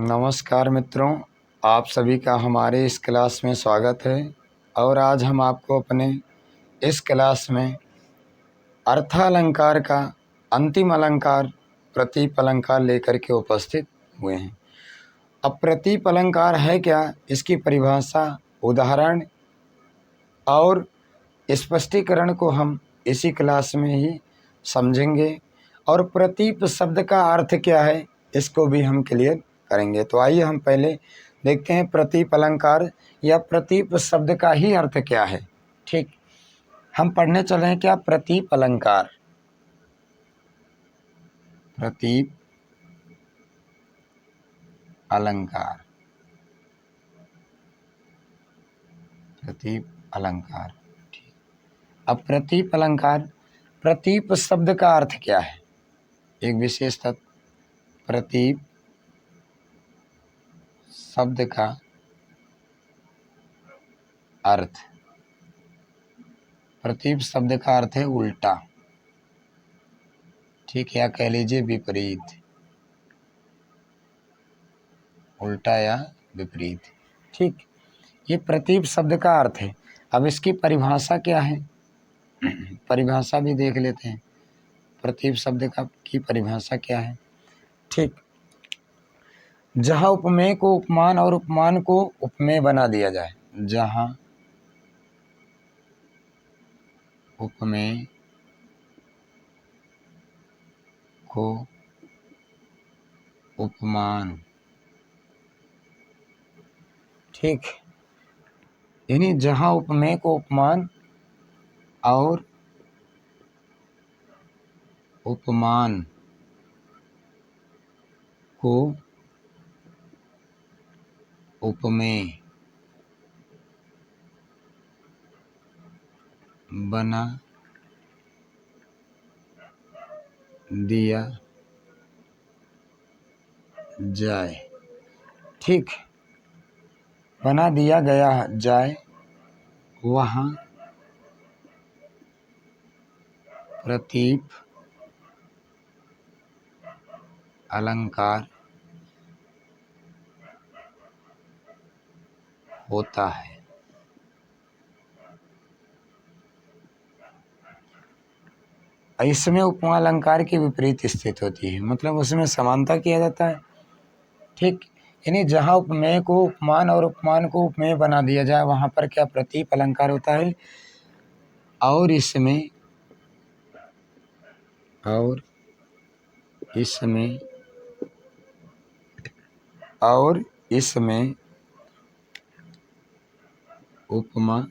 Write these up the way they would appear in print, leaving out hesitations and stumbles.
नमस्कार मित्रों, आप सभी का हमारे इस क्लास में स्वागत है। और आज हम आपको अपने इस क्लास में अर्थालंकार का अंतिम अलंकार प्रतीप अलंकार लेकर के उपस्थित हुए हैं। अब प्रतीप अलंकार है क्या, इसकी परिभाषा, उदाहरण और स्पष्टीकरण को हम इसी क्लास में ही समझेंगे। और प्रतीप शब्द का अर्थ क्या है, इसको भी हम क्लियर करेंगे। तो आइए हम पहले देखते हैं प्रतीप अलंकार या प्रतीप शब्द का ही अर्थ क्या है। ठीक, हम पढ़ने चले हैं क्या प्रतीप अलंकार। प्रतीप अलंकार, प्रतीप अलंकार। ठीक, अब प्रतीप अलंकार, प्रतीप शब्द का अर्थ क्या है, एक विशेष तत्व। प्रतीप शब्द का अर्थ, प्रतीप शब्द का अर्थ है उल्टा, ठीक, या कह लीजिए विपरीत, उल्टा या विपरीत। ठीक, ये प्रतीप शब्द का अर्थ है। अब इसकी परिभाषा क्या है, परिभाषा भी देख लेते हैं। प्रतीप शब्द का की परिभाषा क्या है। ठीक, जहाँ उपमेय को उपमान और उपमान को उपमेय बना दिया जाए, जहाँ उपमेय को उपमान, ठीक, यानी जहाँ उपमेय को उपमान और उपमान को उपमेय बना दिया जाए, ठीक, बना दिया गया जाए, वहाँ प्रतीप अलंकार होता है। इसमें उपमा अलंकार की विपरीत स्थित होती है, मतलब उसमें समानता किया जाता है। ठीक, यानी जहाँ उपमेय को उपमान और उपमान को उपमेय बना दिया जाए, वहाँ पर क्या प्रतीप अलंकार होता है। और इसमें उपमा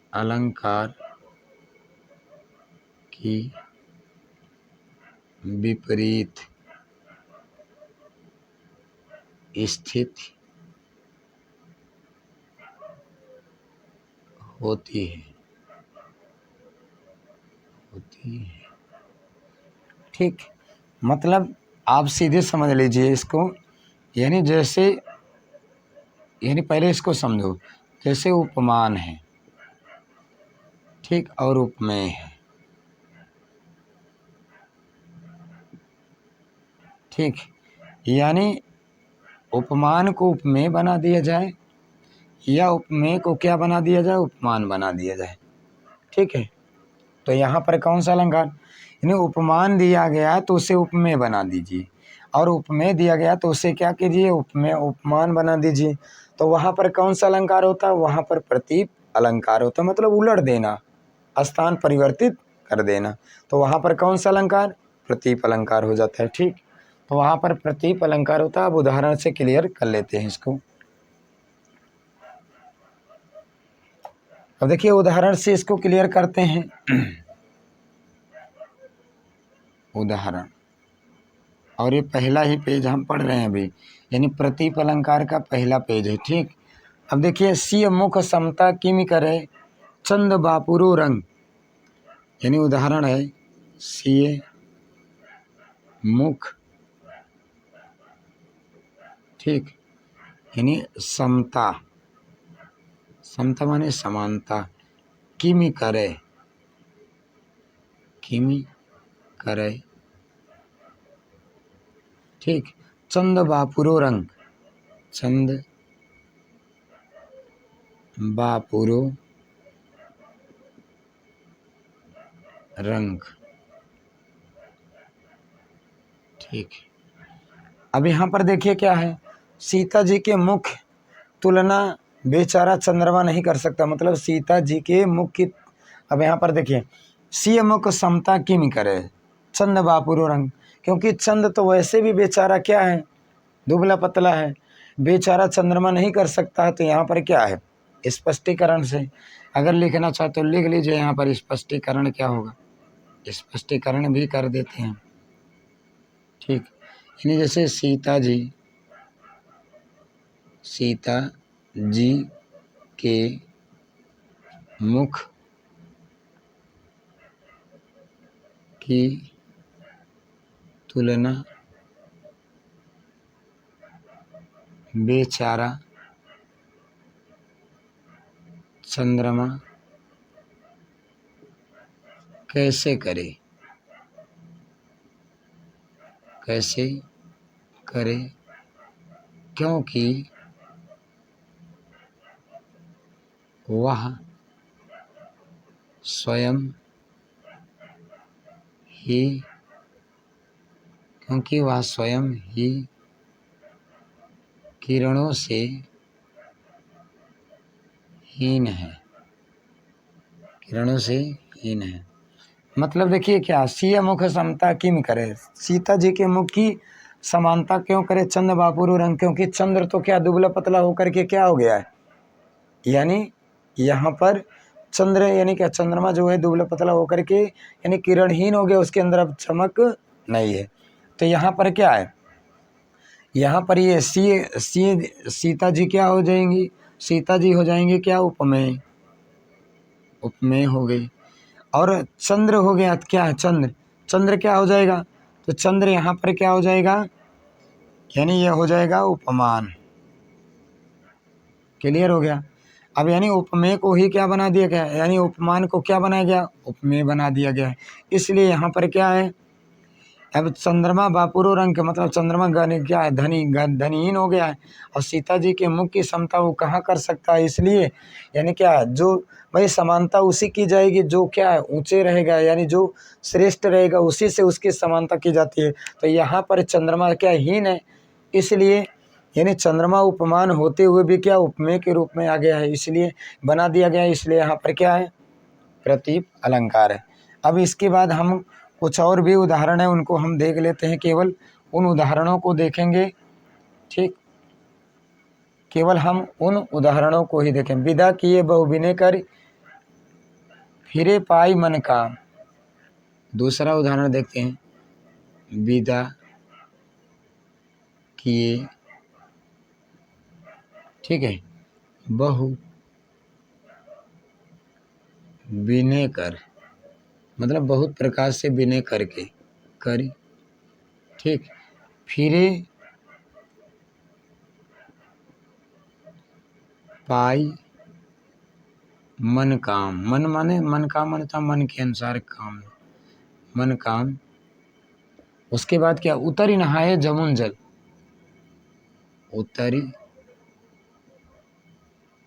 अलंकार की विपरीत स्थिति होती है। ठीक, मतलब आप सीधे समझ लीजिए इसको, यानी जैसे, यानी पहले इसको समझो, जैसे उपमान है, ठीक, और उपमेय है, ठीक, यानी उपमान को उपमेय बना दिया जाए या उपमेय को क्या बना दिया जाए, उपमान बना दिया जाए। ठीक है, तो यहाँ पर कौन सा अलंकार, यानी उपमान दिया गया तो उसे उपमेय बना दीजिए, और उपमेय दिया गया तो उसे क्या कीजिए, उपमेय उपमान बना दीजिए। तो वहाँ पर कौन सा अलंकार होता है, वहाँ पर प्रतीप अलंकार होता है, मतलब उलट देना, स्थान परिवर्तित कर देना। तो वहाँ पर कौन सा अलंकार, प्रतीप अलंकार हो जाता है। ठीक, तो वहाँ पर प्रतीप अलंकार होता है। अब उदाहरण से क्लियर कर लेते हैं इसको। अब देखिए उदाहरण से इसको क्लियर करते हैं। उदाहरण, और ये पहला ही पेज हम पढ़ रहे हैं अभी, यानी प्रतीप अलंकार का पहला पेज है। ठीक, अब देखिए सिय मुख समता किमि करे चंद बापुरो रंग, यानी उदाहरण है सिय मुख, ठीक, यानी समता, समता माने समानता, किमि करे, किमि करे ठीक। चंद बापुरो रंग, चंद बापुरो रंग, ठीक। अब यहाँ पर देखिए क्या है, सीता जी के मुख तुलना बेचारा चंद्रमा नहीं कर सकता, मतलब सीता जी के मुख की। अब यहाँ पर देखिए, सिय मुख समता किम करे चंद बापुरो रंग, क्योंकि चंद तो वैसे भी बेचारा क्या है, दुबला पतला है, बेचारा चंद्रमा नहीं कर सकता है। तो यहाँ पर क्या है, स्पष्टीकरण से अगर लिखना चाहते तो लिख लीजिए, यहाँ पर स्पष्टीकरण क्या होगा, स्पष्टीकरण भी कर देते हैं, ठीक। यानी जैसे सीता जी के मुख की तुलना बेचारा चंद्रमा कैसे करे, कैसे करे, क्योंकि वह स्वयं ही, क्योंकि वह स्वयं ही किरणों से हीन है, किरणों से हीन है। मतलब देखिए क्या, सीय मुख समता किम करे, सीता जी के मुख की समानता क्यों करे चंद बापुरु रंग, क्योंकि चंद्र तो क्या दुबला पतला होकर के क्या हो गया है, यानी यहाँ पर चंद्र यानी क्या, चंद्रमा जो है दुबला पतला होकर के यानी किरणहीन हो गया, उसके अंदर अब चमक नहीं है। तो यहाँ पर क्या है, यहाँ पर ये सीता जी क्या हो जाएंगी, सीता जी हो जाएंगे क्या, उपमेय, उपमेय हो गई। और चंद्र हो गया क्या है, चंद्र, चंद्र क्या हो जाएगा, तो चंद्र यहाँ पर क्या हो जाएगा, यानी यह हो जाएगा उपमान। क्लियर हो गया। अब यानी उपमेय को ही क्या बना दिया गया, यानी उपमान को क्या बनाया गया, उपमेय बना दिया गया है। इसलिए यहाँ पर क्या है, अब चंद्रमा बापुरो रंग के मतलब चंद्रमा क्या है, धनीहीन हो गया है, और सीता जी के मुख की समता वो कहाँ कर सकता है, इसलिए यानी क्या है, जो भाई समानता उसी की जाएगी जो क्या है ऊंचे रहेगा, यानी जो श्रेष्ठ रहेगा उसी से उसकी समानता की जाती है। तो यहाँ पर चंद्रमा क्या हीन है, इसलिए यानी चंद्रमा उपमान होते हुए भी क्या उपमेय के रूप में आ गया है, इसलिए बना दिया गया है, इसलिए यहाँ पर क्या है, प्रतीप अलंकार है। अब इसके बाद हम कुछ और भी उदाहरण है उनको हम देख लेते हैं, केवल उन उदाहरणों को देखेंगे, ठीक, केवल हम उन उदाहरणों को ही देखें। विदा किए बहु विनय कर फिरे पाई मन काम, दूसरा उदाहरण देखते हैं, विदा किए, ठीक है, बहु विनय कर, मतलब बहुत प्रकार से विनय करके करी, ठीक, फिरे पाई मन काम, मन माने मन काम माने था मन के अनुसार काम, मन काम। उसके बाद क्या, उतरी नहाए जमुन जल, उतरी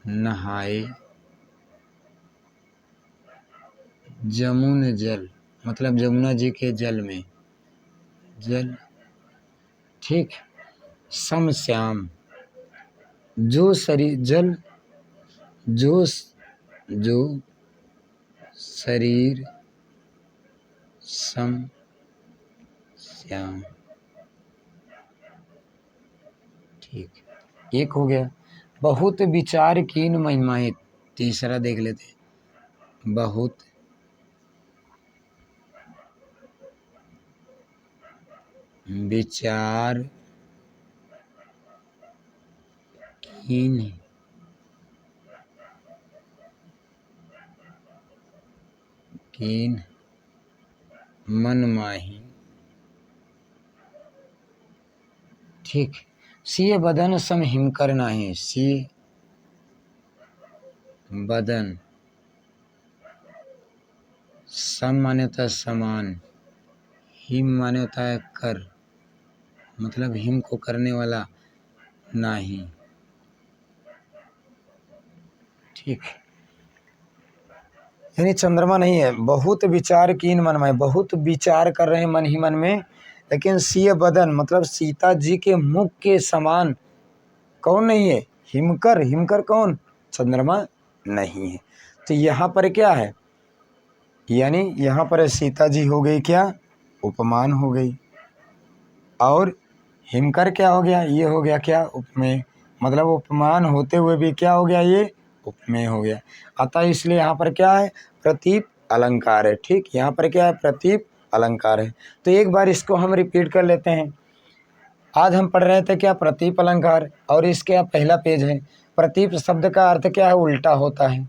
नहाए जमुन जल, मतलब जमुना जी के जल में, जल, ठीक, सम श्याम, जो शरीर जल, जो जो शरीर सम श्याम, ठीक, एक हो गया। बहुत विचार कीन महिमाएं, तीसरा देख लेते हैं, बहुत विचार कीन कीन मन माही, ठीक, सिय बदन सम हिम करना है, सिय बदन, सम माने होता है समान, हिम माने होता है कर, मतलब हिम को करने वाला नाही। ठीक, यानी चंद्रमा नहीं है। बहुत विचार कीन मन में, बहुत विचार कर रहे हैं मन ही मन में, लेकिन सिय बदन मतलब सीता जी के मुख के समान कौन नहीं है? हिमकर। हिमकर कौन? चंद्रमा नहीं है। तो यहाँ पर क्या है? यानी यहाँ पर सीता जी हो गई क्या? उपमान हो गई। और हिमकर क्या हो गया? ये हो गया क्या? उपमेय। मतलब उपमान होते हुए भी क्या हो गया? ये उपमेय हो गया। अतः इसलिए यहाँ पर क्या है? प्रतीप अलंकार है। ठीक, यहाँ पर क्या है? प्रतीप अलंकार है। तो एक बार इसको हम रिपीट कर लेते हैं। आज हम पढ़ रहे थे क्या? प्रतीप अलंकार। और इसके पहला पेज है। प्रतीप शब्द का अर्थ क्या है? उल्टा होता है।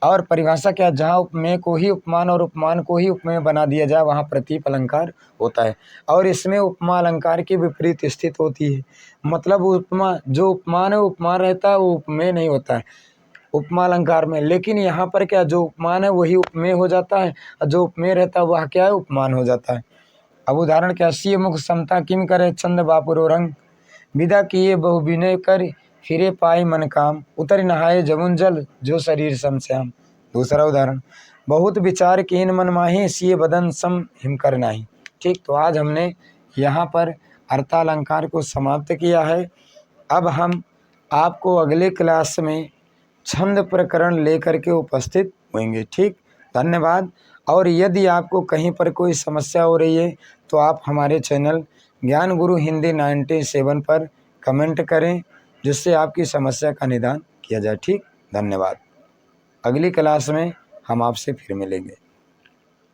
और परिभाषा क्या? जहाँ उपमेय को ही उपमान और उपमान को ही उपमेय बना दिया जाए वहाँ प्रतीप अलंकार होता है। और इसमें उपमा अलंकार की विपरीत स्थित होती है। मतलब उपमा जो उपमान है उपमान रहता है, वो उपमेय नहीं होता है उपमा अलंकार में। लेकिन यहाँ पर क्या? जो उपमान है वही उपमेय हो जाता है, और जो उपमेय रहता है वह क्या है? उपमान हो जाता है। अब उदाहरण क्या? सिय मुख समता किम करे चंद बापुरो रंग, विदा किए बहु विनय कर फिरे पाई मन काम, उतर नहाए जमुन जल जो शरीर समश्याम। दूसरा उदाहरण, बहुत विचार कीन मन माही सिय बदन सम हिमकर नाही। ठीक, तो आज हमने यहाँ पर अर्थालंकार को समाप्त किया है। अब हम आपको अगले क्लास में छंद प्रकरण लेकर के उपस्थित होंगे। ठीक, धन्यवाद। और यदि आपको कहीं पर कोई समस्या हो रही है तो आप हमारे चैनल ज्ञान गुरु हिंदी 97 पर कमेंट करें, जिससे आपकी समस्या का निदान किया जाए। ठीक, धन्यवाद। अगली क्लास में हम आपसे फिर मिलेंगे।